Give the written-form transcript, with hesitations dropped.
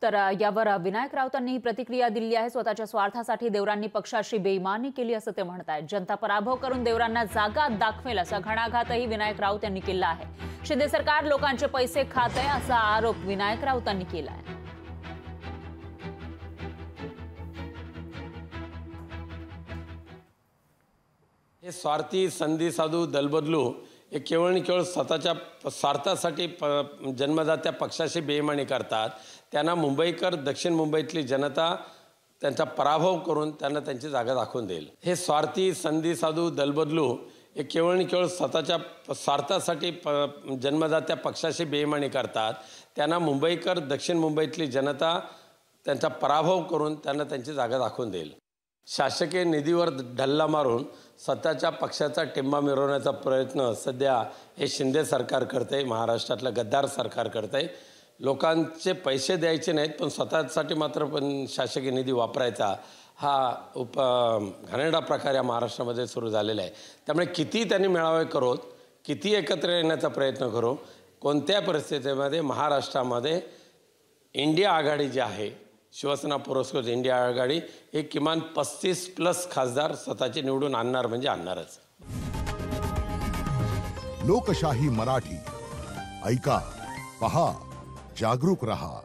तर यावर विनायक राऊतांनी ही प्रतिक्रिया दिली आहे। स्वतःच्या स्वार्थासाठी देवरांनी पक्षाशी बेईमानी केली असं ते म्हणतायत। जनता पराभव करून देवरांना जागा दाखवेल असा घणाघातही विनायक राऊत यांनी केला आहे। शिंदे सरकार लोकांचे पैसे खात आहे असा आरोप विनायक राऊतांनी केला आहे। हे स्वार्थी संधी साधू दलबदलू हे केवळ आणि केवळ स्वतःच्या स्वार्थासाठी जन्मदात्या पक्षाशी बेईमानी करतात। त्यांना मुंबईकर दक्षिण मुंबईतली जनता त्यांचा पराभव करून त्यांना त्यांची जागा दाखवून देईल। हे स्वार्थी संधी साधू दलबदलू हे केवळ आणि केवळ स्वतःच्या स्वार्थासाठी जन्मदात्या पक्षाशी बेईमानी करतात। त्यांना मुंबईकर दक्षिण मुंबईतली जनता त्यांचा पराभव करून त्यांना त्यांची जागा दाखवून देईल। शासकीय निधीवर ढल्ला मारून स्वतःच्या पक्षाचा टिंबा मिरवण्याचा प्रयत्न सध्या हे शिंदे सरकार करते, महाराष्ट्रातलं गद्दार सरकार करते। लोकांचे पैसे द्यायचे नाहीत पण स्वतःसाठी मात्र पण शासकीय निधी वापरायचा हा घाणेरडा प्रकार या महाराष्ट्रामध्ये सुरू झालेला आहे। त्यामुळे किती त्यांनी मेळावे करोत, किती एकत्र येण्याचा प्रयत्न करो, कोणत्या परिस्थितीमध्ये महाराष्ट्रामध्ये इंडिया आघाडी जी आहे, शिवसेना पुरस्कृत इंडिया आघाडी, हे किमान 35+ खासदार स्वतःचे निवडून आणणार म्हणजे आणणारच। लोकशाही मराठी ऐका, पहा, जागरूक रहा।